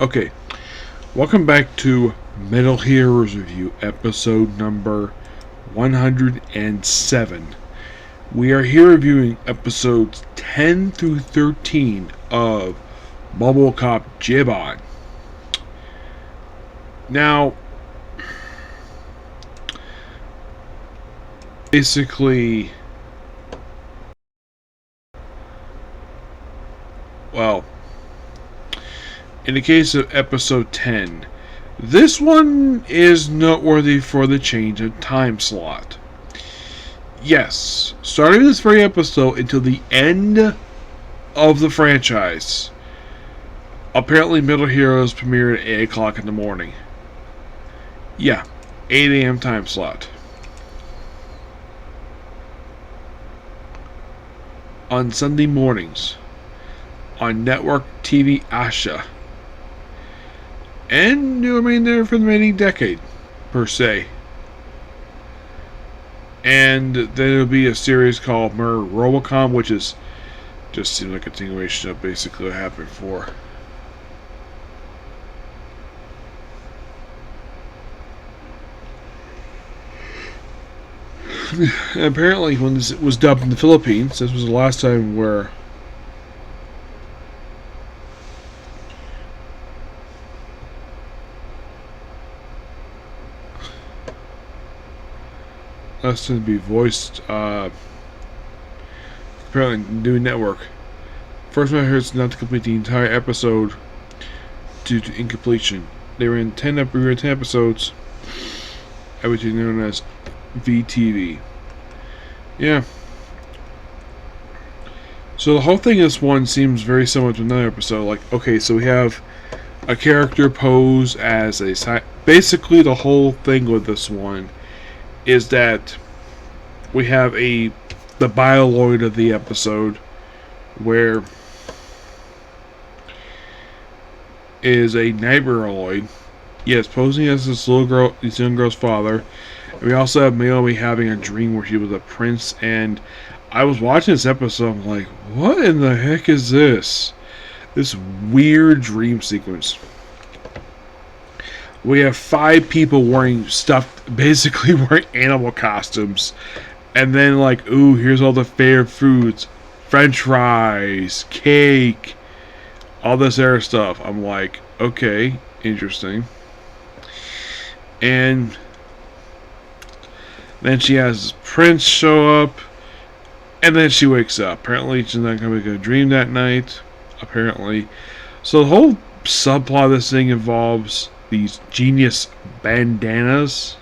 Okay, welcome back to Metal Heroes Review, episode number 107. We are here reviewing episodes 10 through 13 of Mobile Cop Jiban. Now, basically, well, in the case of episode 10, this one is noteworthy for the change of time slot. Yes, starting this very episode until the end of the franchise, apparently Metal Heroes premiered at 8 o'clock in the morning. Yeah, 8 a.m. time slot. On Sunday mornings, on Network TV Asia. And to remain there for the remaining decade, per se. And then there'll be a series called Murder Robocom, which is just seems like a continuation of basically what happened before. And apparently, when this was dubbed in the Philippines, this was the last time where last time to be voiced. Apparently, doing network. First, I heard it's not to complete the entire episode due to incompletion. They were in 10 episodes. Everything known as VTV. Yeah. So the whole thing in this one seems very similar to another episode. Like, okay, so we have a character pose as a... Basically, the whole thing with this one is that we have the bioloid of the episode, where is a nightmareoid. Yes, posing as this young girl's father. And we also have Naomi having a dream where she was a prince, and I was watching this episode, I'm like, what in the heck is this? This weird dream sequence. We have 5 people basically wearing animal costumes. And then like, ooh, here's all the favorite foods. French fries, cake, all this other stuff. I'm like, okay, interesting. And then she has Prince show up, and then she wakes up. Apparently, she's not going to make a dream that night. Apparently. So the whole subplot of this thing involves these genius bandanas,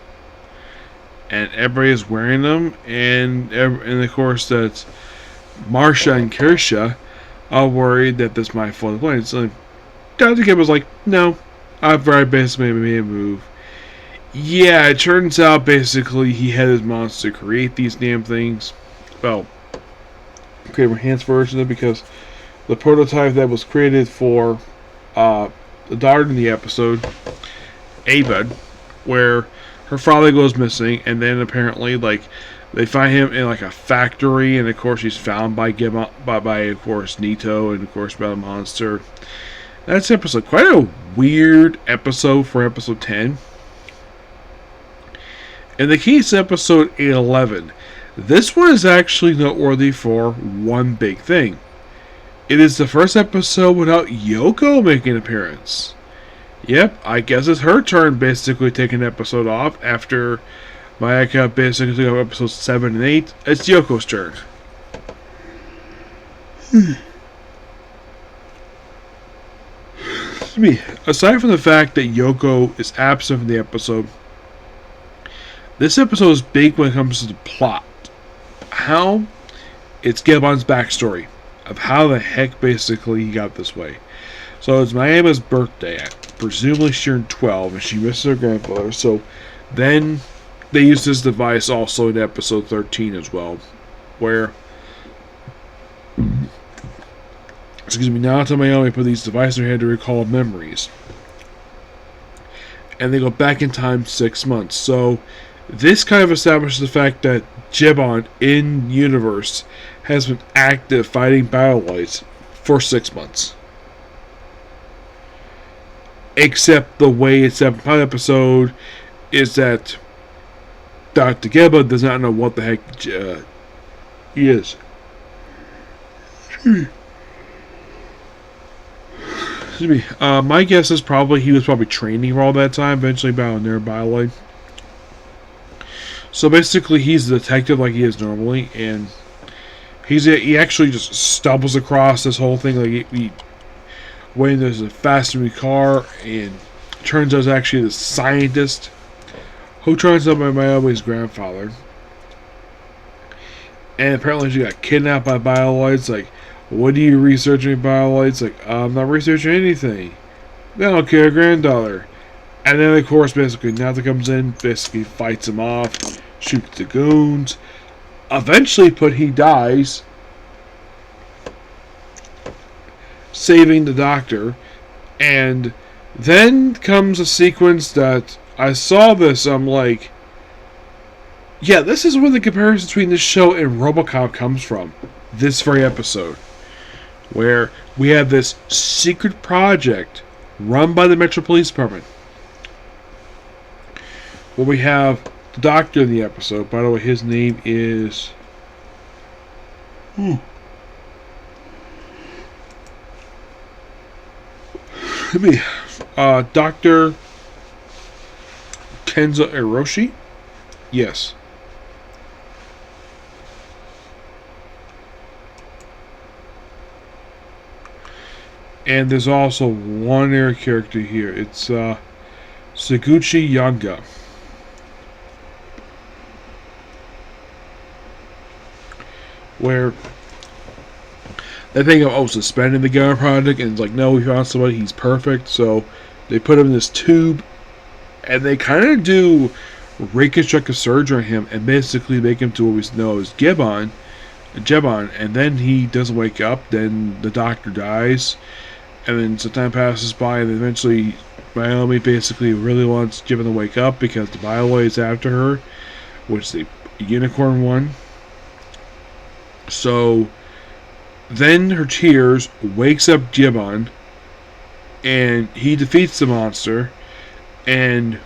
and everybody is wearing them, and of course that Marsha and Kirsha are worried that this might flood the plane. So Dr. Kid was like, no, I've very basically made a move. Yeah, it turns out basically he had his monster create these damn things. Well, create a enhanced version of it, because the prototype that was created for the daughter in the episode, Ava, where her father goes missing, and then apparently like they find him in like a factory, and of course he's found by of course Nito, and of course by the monster. That's episode, quite a weird episode for episode 10. In the case of episode 11, this one is actually noteworthy for one big thing. It is the first episode without Yoko making an appearance. Yep, I guess it's her turn basically taking an episode off after Mayaka basically took up episodes 7 and 8. It's Yoko's turn. Aside from the fact that Yoko is absent from the episode, this episode is big when it comes to the plot. How? It's Gilban's backstory of how the heck basically he got this way. So it's Miami's birthday. Presumably she turned 12 and she misses her grandfather. So then they use this device also in episode 13 as well, where Naoto Miami put these devices in her head to recall memories. And they go back in time 6 months. So this kind of establishes the fact that Jiban in universe has been active fighting bioloids for 6 months. Except the way it's set up in the pilot episode is that Dr. Geba does not know what the heck he is. Excuse me. My guess is probably he was probably training for all that time, eventually bound there biology. So basically, he's a detective like he is normally, and he actually just stumbles across this whole thing like when there's a fast moving car, and turns out it's actually the scientist who turns out by Naomi's grandfather. And apparently she got kidnapped by bioloids. Like, what are you researching bioloids? Like, I'm not researching anything. They don't care, granddaughter. And then of course basically Natha comes in, basically fights him off, shoots the goons. Eventually he dies, saving the doctor. And then comes a sequence that I saw this, I'm like, yeah, this is where the comparison between this show and RoboCop comes from. This very episode, where we have this secret project run by the Metro Police Department, where we have the doctor in the episode. By the way, his name is Dr. Kenza Hiroshi. Yes. And there's also one other character here. It's Seguchi Yanga. Where they think of suspending the government project, and it's like, no, we found somebody, he's perfect. So they put him in this tube, and they kind of do reconstructive surgery on him, and basically make him to what we know as Jiban, and then he doesn't wake up. Then the doctor dies, and then some time passes by, and eventually Naomi basically really wants Jiban to wake up because the bioloid is after her, which the unicorn one. So then her tears wakes up Jiban, and he defeats the monster. And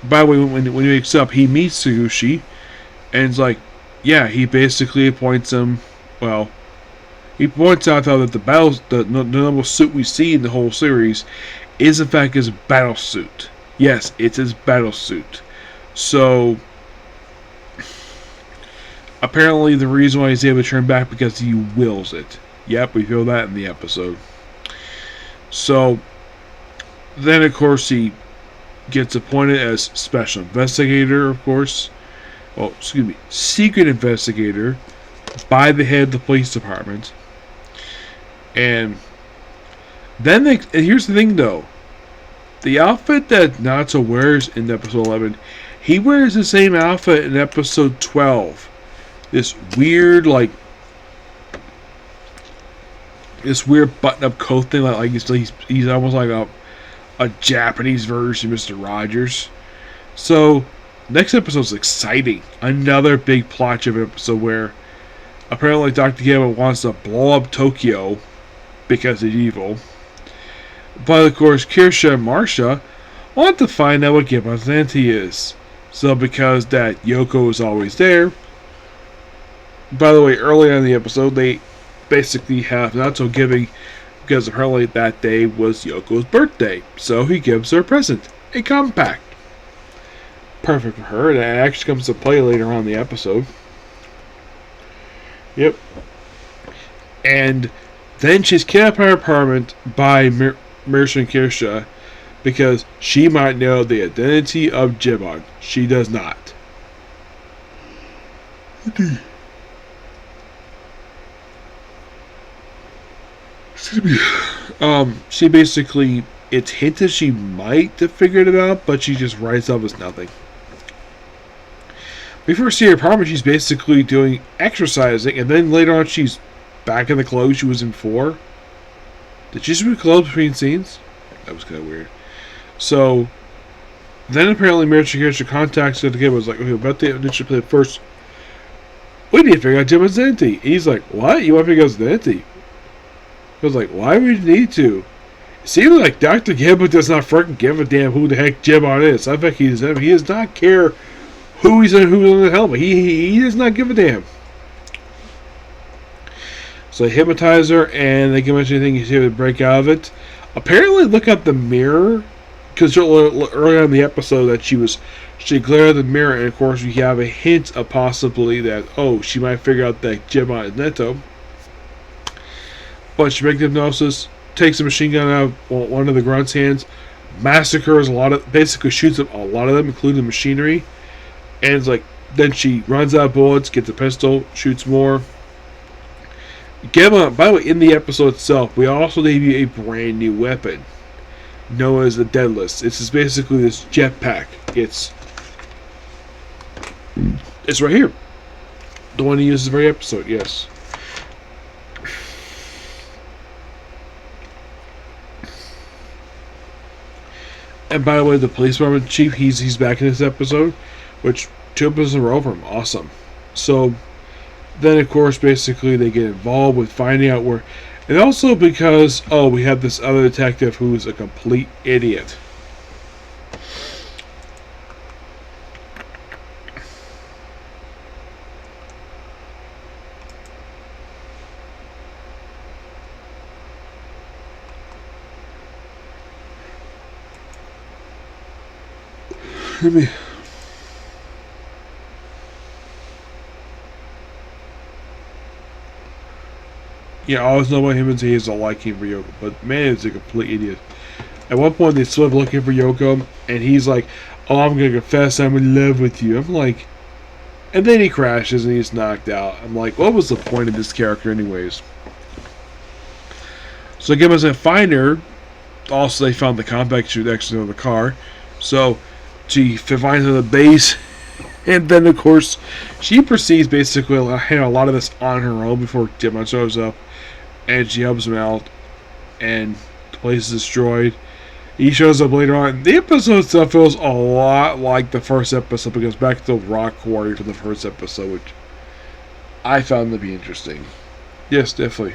by the way, when he wakes up, he meets Seguchi, and it's like, yeah, he basically appoints him. Well, he points out though that the normal suit we see in the whole series is in fact his battle suit. Yes, it's his battle suit. So apparently the reason why he's able to turn back because he wills it. Yep, we feel that in the episode. So then of course he gets appointed as special investigator, of course. Well, excuse me, secret investigator by the head of the police department. And then and here's the thing though. The outfit that Natsu wears in episode 11, he wears the same outfit in episode 12. This weird, button-up coat thing, like he's almost like a Japanese version of Mr. Rogers. So next episode is exciting. Another big plot of episode where apparently Dr. Gaba wants to blow up Tokyo because he's evil. But of course, Kirsha and Marsha want to find out what Gibbon's identity is. So because that Yoko is always there. By the way, early on in the episode, they basically have not so giving because apparently that day was Yoko's birthday. So he gives her a present, a compact. Perfect for her. That actually comes to play later on in the episode. Yep. And then she's kidnapped by her apartment by Marsha and Kirsha because she might know the identity of Jiban. She does not. She basically, it's hinted she might have figured it out, but she just writes off as nothing. We first see her apartment, she's basically doing exercising, and then later on she's back in the clothes she was in 4. Did she switch clothes between scenes? That was kind of weird. So, then apparently Kirsha contacts the kid, was like, okay, about the initial play first. We need to figure out Jiban's identity. He's like, what? You want to figure out his identity? He was like, why would you need to? Seems like Dr. Gibbon does not freaking give a damn who the heck Jiban is. I think he does not care who's on the helmet. He does not give a damn. So they hypnotize her, and they can mention anything you see to break out of it. Apparently, look at the mirror, because earlier in the episode that she glared at the mirror, and of course we have a hint of possibly that, oh, she might figure out that Jiban is Neto. But she makes the hypnosis, takes a machine gun out of one of the grunt's hands, massacres basically shoots up a lot of them, including machinery, and it's like, then she runs out of bullets, gets a pistol, shoots more. By the way, in the episode itself, we also gave you a brand new weapon known as the Deadless. It's basically this jetpack. It's right here. The one he uses in the very episode, yes. And by the way, the police department chief, he's back in this episode, which 2 episodes are over him. Awesome. So then, of course, basically they get involved with finding out where, and also because, oh, we have this other detective who's a complete idiot. Let me. Yeah, I always know about him and he has a liking for Yoko, but man, he's a complete idiot. At one point, they swim looking for Yoko, and he's like, "Oh, I'm gonna confess, I'm in love with you." I'm like, and then he crashes and he's knocked out. I'm like, what was the point of this character, anyways? So again, as a finder, also they found the compact shoot actually on the car, so she finds on the base. And then, of course, she proceeds basically to handle a lot of this on her own before Jiban shows up. And she helps him out. And the place is destroyed. He shows up later on. The episode itself feels a lot like the first episode. Because back to the Rock Warrior from the first episode. Which I found to be interesting. Yes, definitely.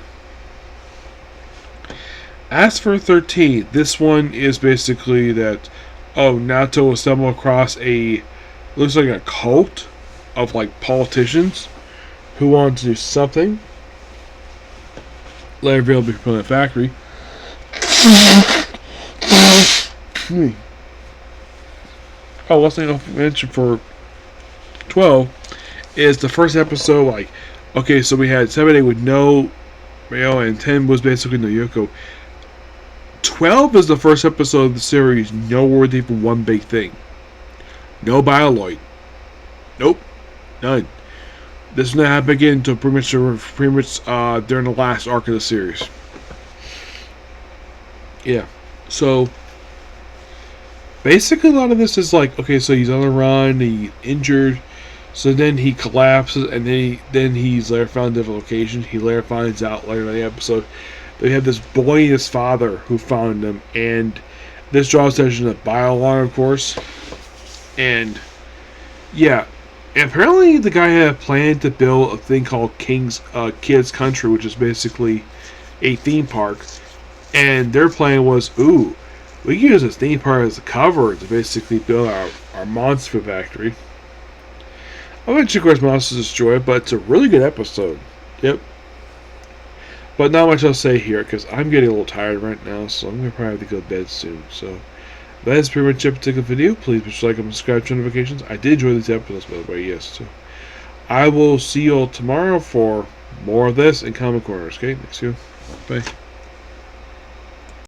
As for 13, this one is basically that, oh, Nato will stumble across looks like a cult of like politicians who want to do something. Later revealed to be from the factory. Oh, last thing I'll mention for 12 is the first episode. Like, okay, so we had 7 with no Mayo and 10 was basically no Yoko. 12 is the first episode of the series noteworthy for one big thing. No Bioloid. Nope. None. This is not happening again until pretty much during the last arc of the series. Yeah. So basically a lot of this is like, okay, so he's on the run, he's injured, so then he collapses, and then he's later found in different locations. He later finds out later in the episode that he had this boy and his father who found him, and this draws attention to Biolon, of course. And yeah, and apparently the guy had a plan to build a thing called Kids Country, which is basically a theme park. And their plan was, ooh, we can use this theme park as a cover to basically build our monster factory. Eventually, of course, monsters destroy it, but it's a really good episode. Yep. But not much I'll say here, because I'm getting a little tired right now, so I'm going to probably have to go to bed soon. So that is pretty much it for particular video. Please be sure to like and subscribe to notifications. I did enjoy these episodes, by the way, yes. So I will see you all tomorrow for more of this in Comic Corners, okay? Next video. Bye.